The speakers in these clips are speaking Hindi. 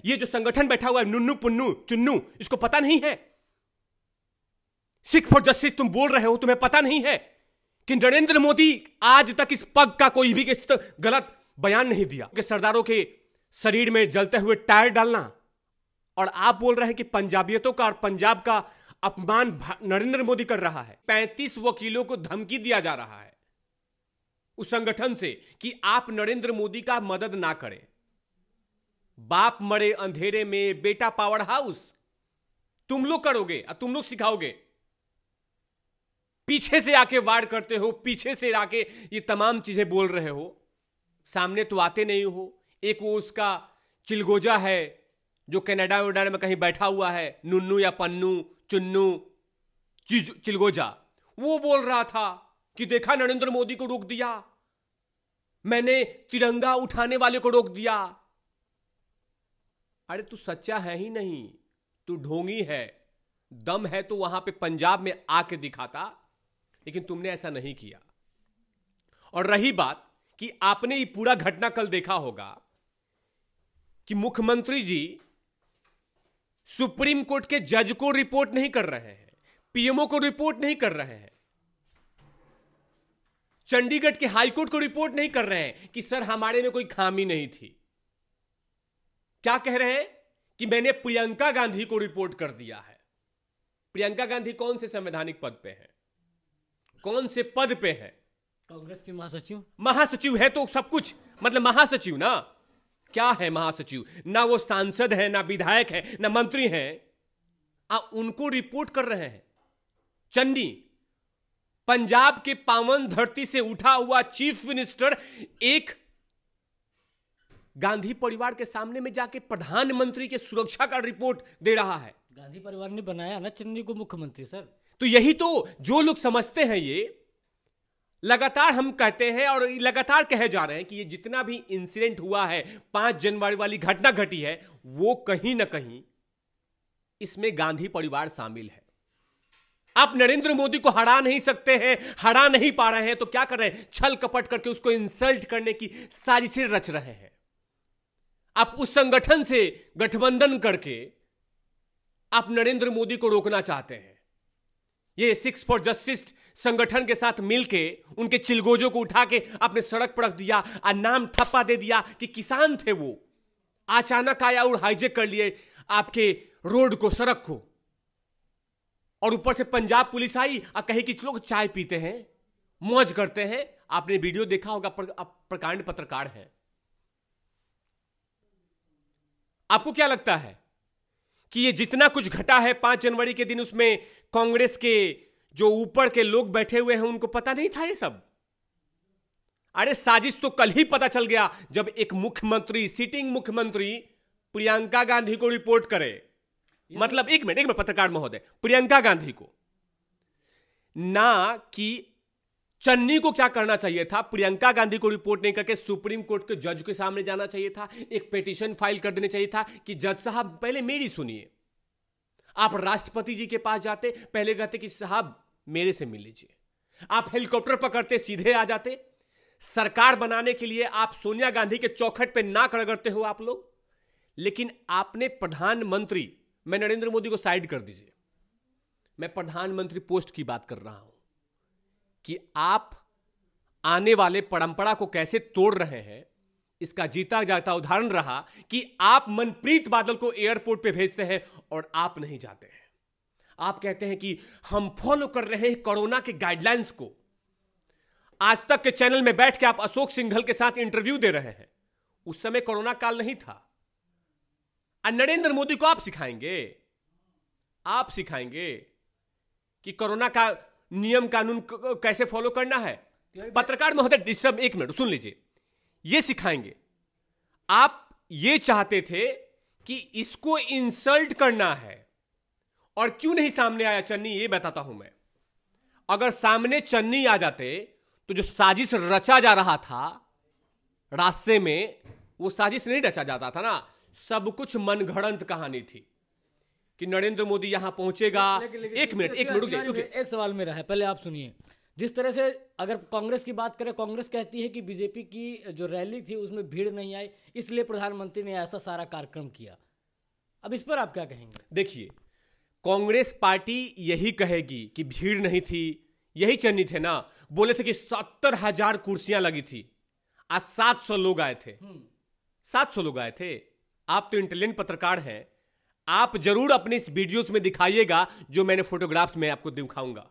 ये जो संगठन बैठा हुआ है नुन्नू पुन्नू चुन्नू, इसको पता नहीं है? सिख फॉर जस्टिस तुम बोल रहे हो, तुम्हें पता नहीं है कि नरेंद्र मोदी आज तक इस पग का कोई भी गलत बयान नहीं दिया कि सरदारों के शरीर में जलते हुए टायर डालना, और आप बोल रहे हैं कि पंजाबियतों का और पंजाब का अपमान नरेंद्र मोदी कर रहा है। 35 वकीलों को धमकी दिया जा रहा है उस संगठन से कि आप नरेंद्र मोदी का मदद ना करें। बाप मरे अंधेरे में, बेटा पावर हाउस तुम लोग करोगे और तुम लोग सिखाओगे। पीछे से आके वार करते हो, पीछे से आके ये तमाम चीजें बोल रहे हो, सामने तो आते नहीं हो। एक वो उसका चिलगोजा है जो कनाडा वनाडा में कहीं बैठा हुआ है, नुन्नू या पन्नू चुन्नू चिलगोजा, वो बोल रहा था कि देखा नरेंद्र मोदी को रोक दिया, मैंने तिरंगा उठाने वाले को रोक दिया। अरे तू सच्चा है ही नहीं, तू ढोंगी है। दम है तो वहां पे पंजाब में आके दिखाता, लेकिन तुमने ऐसा नहीं किया। और रही बात कि आपने ये पूरा घटना कल देखा होगा कि मुख्यमंत्री जी सुप्रीम कोर्ट के जज को रिपोर्ट नहीं कर रहे हैं, पीएमओ को रिपोर्ट नहीं कर रहे हैं, चंडीगढ़ के हाईकोर्ट को रिपोर्ट नहीं कर रहे हैं कि सर हमारे में कोई खामी नहीं थी। क्या कह रहे हैं कि मैंने प्रियंका गांधी को रिपोर्ट कर दिया है। प्रियंका गांधी कौन से संवैधानिक पद पे है, कौन से पद पे है? कांग्रेस की महासचिव। महासचिव है तो सब कुछ, मतलब महासचिव ना, क्या है महासचिव? ना वो सांसद है, ना विधायक है, ना मंत्री है, उनको रिपोर्ट कर रहे हैं। चन्नी, पंजाब के पावन धरती से उठा हुआ चीफ मिनिस्टर एक गांधी परिवार के सामने में जाके प्रधानमंत्री के सुरक्षा का रिपोर्ट दे रहा है। गांधी परिवार ने बनाया ना चन्नी को मुख्यमंत्री सर। तो यही तो जो लोग समझते हैं, ये लगातार हम कहते हैं और लगातार कहे जा रहे हैं कि ये जितना भी इंसिडेंट हुआ है, 5 जनवरी वाली घटना घटी है, वो कहीं ना कहीं इसमें गांधी परिवार शामिल है। आप नरेंद्र मोदी को हरा नहीं सकते हैं, हरा नहीं पा रहे हैं, तो क्या कर रहे हैं? छल कपट करके उसको इंसल्ट करने की साजिशें रच रहे हैं। आप उस संगठन से गठबंधन करके आप नरेंद्र मोदी को रोकना चाहते हैं। ये सिक्स फॉर जस्टिस संगठन के साथ मिलके उनके चिलगोजों को उठा के आपने सड़क पर रख दिया और नाम ठप्पा दे दिया कि किसान थे वो, अचानक आया और हाईजेक कर लिए आपके रोड को, सड़क को, और ऊपर से पंजाब पुलिस आई और कही कि लोग चाय पीते हैं, मौज करते हैं। आपने वीडियो देखा होगा, आप प्रकांड पत्रकार हैं। आपको क्या लगता है कि ये जितना कुछ घटा है 5 जनवरी के दिन, उसमें कांग्रेस के जो ऊपर के लोग बैठे हुए हैं उनको पता नहीं था ये सब? अरे साजिश तो कल ही पता चल गया जब एक मुख्यमंत्री, सिटिंग मुख्यमंत्री प्रियंका गांधी को रिपोर्ट करे। मतलब एक मिनट पत्रकार महोदय, प्रियंका गांधी को ना कि चन्नी को क्या करना चाहिए था? प्रियंका गांधी को रिपोर्ट नहीं करके सुप्रीम कोर्ट के जज के सामने जाना चाहिए था, एक पिटीशन फाइल कर देना चाहिए था कि जज साहब पहले मेरी सुनिए। आप राष्ट्रपति जी के पास जाते, पहले कहते कि साहब मेरे से मिल लीजिए। आप हेलीकॉप्टर पकड़ते, सीधे आ जाते। सरकार बनाने के लिए आप सोनिया गांधी के चौखट पे नाक रगड़ते हो आप लोग, लेकिन आपने प्रधानमंत्री, मैं नरेंद्र मोदी को साइड कर दीजिए, मैं प्रधानमंत्री पोस्ट की बात कर रहा हूं कि आप आने वाले परंपरा को कैसे तोड़ रहे हैं। इसका जीता जाता उदाहरण रहा कि आप मनप्रीत बादल को एयरपोर्ट पे भेजते हैं और आप नहीं जाते हैं। आप कहते हैं कि हम फॉलो कर रहे हैं कोरोना के गाइडलाइंस को। आज तक के चैनल में बैठ के आप अशोक सिंघल के साथ इंटरव्यू दे रहे हैं, उस समय कोरोना काल नहीं था। और नरेंद्र मोदी को आप सिखाएंगे कि कोरोना का नियम कानून कैसे फॉलो करना है। पत्रकार महोदय डिस्टर्ब, एक मिनट सुन लीजिए, ये सिखाएंगे। आप ये चाहते थे कि इसको इंसल्ट करना है, और क्यों नहीं सामने आया चन्नी, ये बताता हूं मैं। अगर सामने चन्नी आ जाते तो जो साजिश रचा जा रहा था रास्ते में, वो साजिश नहीं रचा जाता था ना। सब कुछ मनगढ़ंत कहानी थी कि नरेंद्र मोदी यहां पहुंचेगा। एक मिनट रुकिए। एक सवाल मेरा है, पहले आप सुनिए। जिस तरह से अगर कांग्रेस की बात करें, कांग्रेस कहती है कि बीजेपी की जो रैली थी उसमें भीड़ नहीं आई, इसलिए प्रधानमंत्री ने ऐसा सारा कार्यक्रम किया। अब इस पर आप क्या कहेंगे? देखिए, कांग्रेस पार्टी यही कहेगी कि भीड़ नहीं थी, यही चन्नी थे ना, बोले थे कि 70,000 कुर्सियां लगी थी, आज 700 लोग आए थे। 700 लोग आए थे। आप तो इंटेलिजेंट पत्रकार हैं, आप जरूर अपने इस वीडियोस में दिखाइएगा जो मैंने फोटोग्राफ्स में आपको दिखाऊंगा।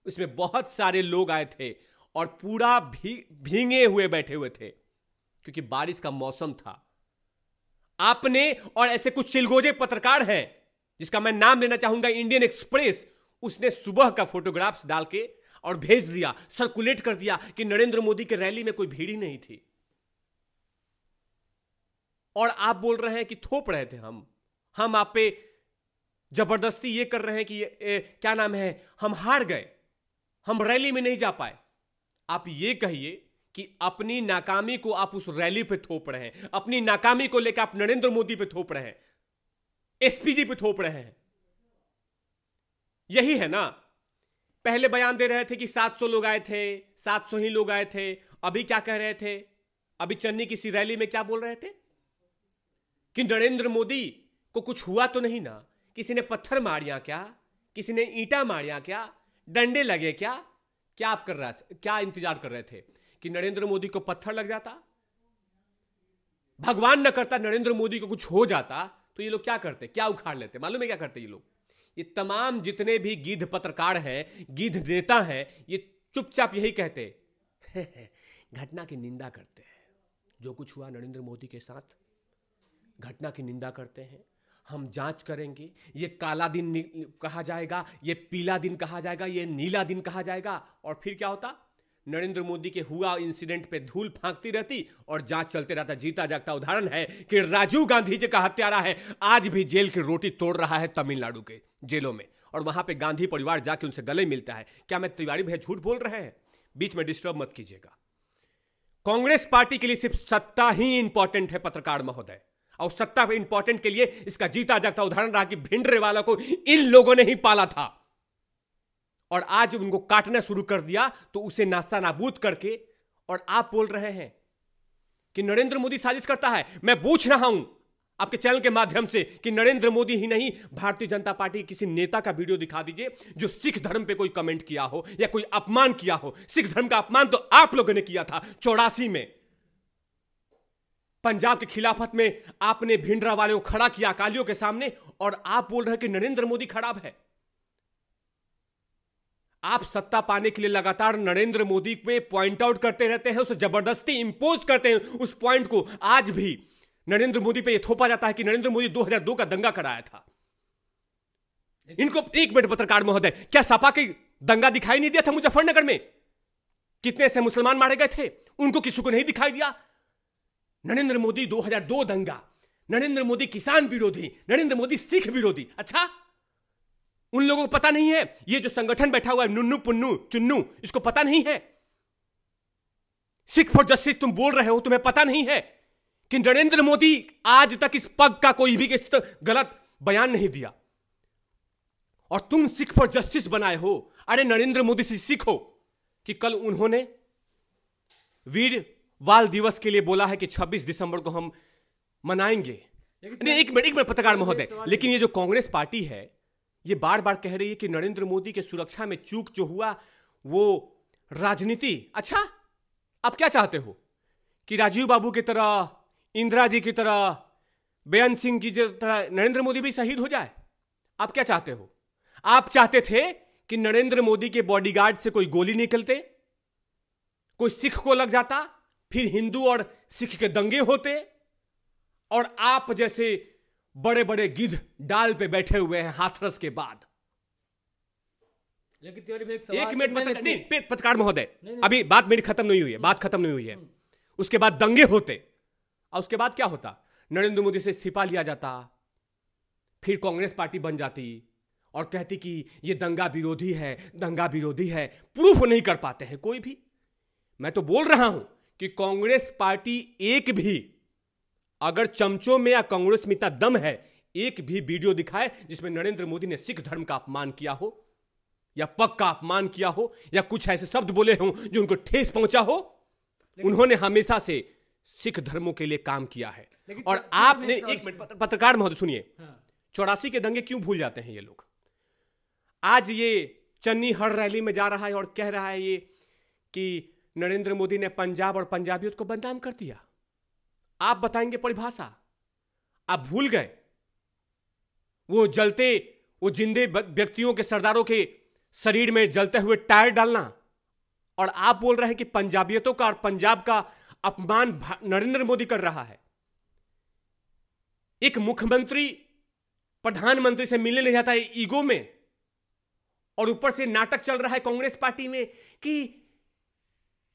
उसमें बहुत सारे लोग आए थे और पूरा भींगे हुए बैठे हुए थे क्योंकि बारिश का मौसम था। आपने और ऐसे कुछ चिलगोजे पत्रकार हैं जिसका मैं नाम लेना चाहूंगा, इंडियन एक्सप्रेस, उसने सुबह का फोटोग्राफ्स डाल के और भेज दिया, सर्कुलेट कर दिया कि नरेंद्र मोदी के रैली में कोई भीड़ ही नहीं थी। और आप बोल रहे हैं कि थोप रहे थे हम आप पे जबरदस्ती ये कर रहे हैं कि क्या नाम है, हम हार गए, हम रैली में नहीं जा पाए। आप ये कहिए कि अपनी नाकामी को आप उस रैली पे थोप रहे हैं, अपनी नाकामी को लेकर आप नरेंद्र मोदी पे थोप रहे हैं, एसपीजी पे थोप रहे हैं। यही है ना। पहले बयान दे रहे थे कि 700 लोग आए थे, 700 ही लोग आए थे। अभी क्या कह रहे थे? अभी चन्नी की रैली में क्या बोल रहे थे कि नरेंद्र मोदी को कुछ हुआ तो नहीं ना, किसी ने पत्थर मारिया क्या, किसी ने ईंटा मारिया क्या, डंडे लगे क्या? क्या आप कर रहे थे, क्या इंतजार कर रहे थे कि नरेंद्र मोदी को पत्थर लग जाता? भगवान न करता नरेंद्र मोदी को कुछ हो जाता तो ये लोग क्या करते, क्या उखाड़ लेते? मालूम है क्या करते ये लोग? ये तमाम जितने भी गिद्ध पत्रकार हैं, गिद्ध नेता हैं, ये चुपचाप यही कहते घटना की निंदा करते हैं। जो कुछ हुआ नरेंद्र मोदी के साथ, घटना की निंदा करते हैं। हम जांच करेंगे, ये काला दिन कहा जाएगा, ये पीला दिन कहा जाएगा, ये नीला दिन कहा जाएगा। और फिर क्या होता? नरेंद्र मोदी के हुआ इंसिडेंट पे धूल फांकती रहती और जांच चलते रहता। जीता जागता उदाहरण है कि राजीव गांधी जी का हत्यारा है, आज भी जेल की रोटी तोड़ रहा है तमिलनाडु के जेलों में, और वहां पे गांधी परिवार जाके उनसे गले मिलता है। क्या मैं तिवारी भैया झूठ बोल रहे हैं? बीच में डिस्टर्ब मत कीजिएगा। कांग्रेस पार्टी के लिए सिर्फ सत्ता ही इंपॉर्टेंट है पत्रकार महोदय, और सत्ता इंपॉर्टेंट के लिए इसका जीता जागता उदाहरण रहा कि भिंडरेवाला को इन लोगों ने ही पाला था और आज उनको काटना शुरू कर दिया तो उसे नास्ता नाबूद करके। और आप बोल रहे हैं कि नरेंद्र मोदी साजिश करता है। मैं पूछ रहा हूं आपके चैनल के माध्यम से कि नरेंद्र मोदी ही नहीं, भारतीय जनता पार्टी किसी नेता का वीडियो दिखा दीजिए जो सिख धर्म पे कोई कमेंट किया हो या कोई अपमान किया हो। सिख धर्म का अपमान तो आप लोगों ने किया था 84 में, पंजाब के खिलाफत में आपने भिंडरा वाले को खड़ा किया अकालियों के सामने, और आप बोल रहे हैं कि नरेंद्र मोदी खराब है। आप सत्ता पाने के लिए लगातार नरेंद्र मोदी पे पॉइंट आउट करते रहते हैं, उसे जबरदस्ती इंपोज करते हैं उस पॉइंट को। आज भी नरेंद्र मोदी पे यह थोपा जाता है कि नरेंद्र मोदी 2002 का दंगा कराया था। इनको एक मिनट पत्रकार महोदय, क्या सपा के दंगा दिखाई नहीं दिया था मुजफ्फरनगर में? कितने ऐसे मुसलमान मारे गए थे, उनको किसी को नहीं दिखाई दिया? नरेंद्र मोदी 2002 दंगा, नरेंद्र मोदी किसान विरोधी, नरेंद्र मोदी सिख विरोधी। अच्छा, उन लोगों को पता नहीं है? ये जो संगठन बैठा हुआ है नुन्नू पुन्नू चुन्नू, इसको पता नहीं है? सिख फॉर जस्टिस तुम बोल रहे हो, तुम्हें पता नहीं है कि नरेंद्र मोदी आज तक इस पग का कोई भी गलत बयान नहीं दिया, और तुम सिख फॉर जस्टिस बनाए हो? अरे नरेंद्र मोदी से सीखो कि कल उन्होंने वीर बाल दिवस के लिए बोला है कि 26 दिसंबर को हम मनाएंगे। एक मिनट पत्रकार महोदय, लेकिन ये जो कांग्रेस पार्टी है ये बार बार कह रही है कि नरेंद्र मोदी के सुरक्षा में चूक जो हुआ वो राजनीति। अच्छा, आप क्या चाहते हो कि राजीव बाबू की तरह, इंदिरा जी की तरह, बेअंत सिंह की तरह नरेंद्र मोदी भी शहीद हो जाए? आप क्या चाहते हो? आप चाहते थे कि नरेंद्र मोदी के बॉडीगार्ड से कोई गोली निकलते, कोई सिख को लग जाता, फिर हिंदू और सिख के दंगे होते, और आप जैसे बड़े बड़े गिद्ध डाल पे बैठे हुए हैं हाथरस के बाद। लेकिन तिवारी में एक मिनट पत्रकार महोदय, अभी बात मेरी खत्म नहीं हुई है, बात खत्म नहीं हुई है। उसके बाद दंगे होते, और उसके बाद क्या होता? नरेंद्र मोदी से इस्तीफा लिया जाता, फिर कांग्रेस पार्टी बन जाती और कहती कि ये दंगा विरोधी है, दंगा विरोधी है। प्रूफ नहीं कर पाते हैं कोई भी। मैं तो बोल रहा हूं कि कांग्रेस पार्टी एक भी, अगर चमचों में या कांग्रेस में इतना दम है, एक भी वीडियो दिखाए जिसमें नरेंद्र मोदी ने सिख धर्म का अपमान किया हो या पग का अपमान किया हो या कुछ ऐसे शब्द बोले हों जो उनको ठेस पहुंचा हो। उन्होंने हमेशा से सिख धर्मों के लिए काम किया है। लेकिन और फिर आपने एक एक मिनट, पत्रकार महोदय सुनिए, हाँ। 84 के दंगे क्यों भूल जाते हैं ये लोग? आज ये चन्नी हर रैली में जा रहा है और कह रहा है ये कि नरेंद्र मोदी ने पंजाब और पंजाबियों को बदनाम कर दिया। आप बताएंगे परिभाषा? आप भूल गए वो जिंदे व्यक्तियों के, सरदारों के शरीर में जलते हुए टायर डालना, और आप बोल रहे हैं कि पंजाबियतों का और पंजाब का अपमान नरेंद्र मोदी कर रहा है। एक मुख्यमंत्री प्रधानमंत्री से मिलने नहीं जाता है ईगो में, और ऊपर से नाटक चल रहा है कांग्रेस पार्टी में कि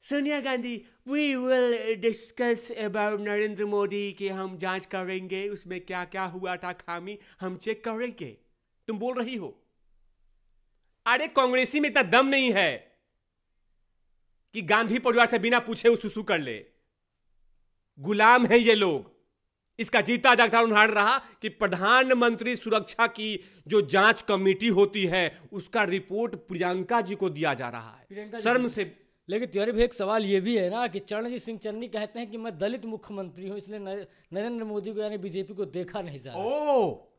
Sonia Gandhi we will discuss about Narendra Modi, कि हम जांच करेंगे उसमें क्या क्या हुआ था, खामी हम चेक करेंगे। तुम बोल रही हो? अरे कांग्रेसी में इतना दम नहीं है कि गांधी परिवार से बिना पूछे वो सुसु कर ले। गुलाम है ये लोग। इसका जीता जागता उदाहरण रहा कि प्रधानमंत्री सुरक्षा की जो जांच कमेटी होती है उसका रिपोर्ट प्रियंका जी को दिया जा रहा है, शर्म से। लेकिन तिवारी भाई एक सवाल ये भी है ना कि चरणजीत सिंह चन्नी कहते हैं कि मैं दलित मुख्यमंत्री हूं, इसलिए नरेंद्र मोदी को यानी बीजेपी को देखा नहीं जा रहा। ओ,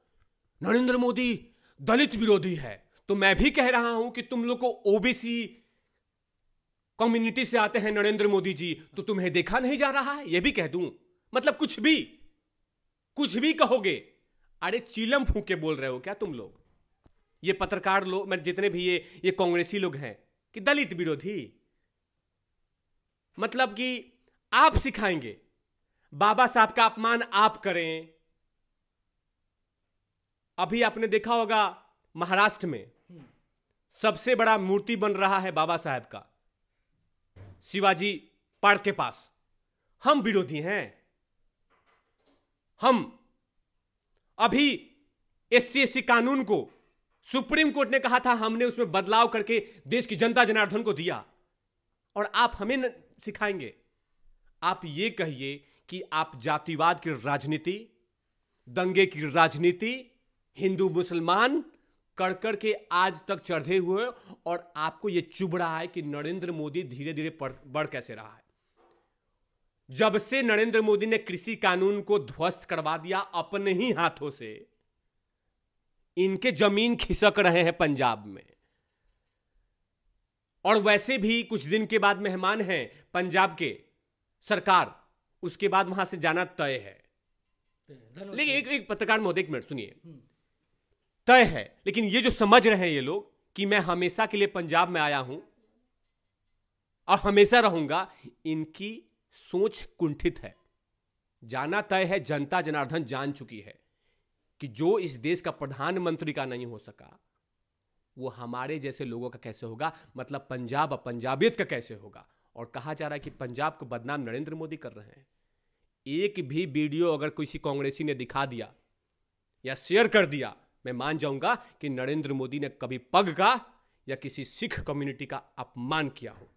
नरेंद्र मोदी दलित विरोधी है, तो मैं भी कह रहा हूं कि तुम लोग को ओबीसी कम्युनिटी से आते हैं नरेंद्र मोदी जी, तो तुम्हें देखा नहीं जा रहा है, यह भी कह दूं। मतलब कुछ भी कहोगे। अरे चीलम फूंक के बोल रहे हो क्या तुम लोग? ये पत्रकार लोग, मैं जितने भी ये कांग्रेसी लोग हैं कि दलित विरोधी, मतलब कि आप सिखाएंगे बाबा साहब का अपमान आप करें। अभी आपने देखा होगा महाराष्ट्र में सबसे बड़ा मूर्ति बन रहा है बाबा साहब का, शिवाजी पार्क के पास। हम विरोधी हैं। हम अभी SC कानून को सुप्रीम कोर्ट ने कहा था, हमने उसमें बदलाव करके देश की जनता जनार्दन को दिया, और आप हमें सिखाएंगे। आप ये कहिए कि आप जातिवाद की राजनीति, दंगे की राजनीति, हिंदू मुसलमान कर के आज तक चढ़े हुए, और आपको ये चुभ रहा है कि नरेंद्र मोदी धीरे धीरे बढ़ कैसे रहा है। जब से नरेंद्र मोदी ने कृषि कानून को ध्वस्त करवा दिया अपने ही हाथों से, इनके जमीन खिसक रहे हैं पंजाब में। और वैसे भी कुछ दिन के बाद मेहमान हैं पंजाब के सरकार, उसके बाद वहां से जाना तय है। लेकिन एक पत्रकार महोदय, एक मिनट सुनिए, तय है, लेकिन ये जो समझ रहे हैं ये लोग कि मैं हमेशा के लिए पंजाब में आया हूं और हमेशा रहूंगा, इनकी सोच कुंठित है। जाना तय है, जनता जनार्दन जान चुकी है कि जो इस देश का प्रधानमंत्री का नहीं हो सका, वो हमारे जैसे लोगों का कैसे होगा, मतलब पंजाब और पंजाबियत का कैसे होगा। और कहा जा रहा है कि पंजाब को बदनाम नरेंद्र मोदी कर रहे हैं। एक भी वीडियो अगर किसी कांग्रेसी ने दिखा दिया या शेयर कर दिया, मैं मान जाऊंगा कि नरेंद्र मोदी ने कभी पग का या किसी सिख कम्युनिटी का अपमान किया हो।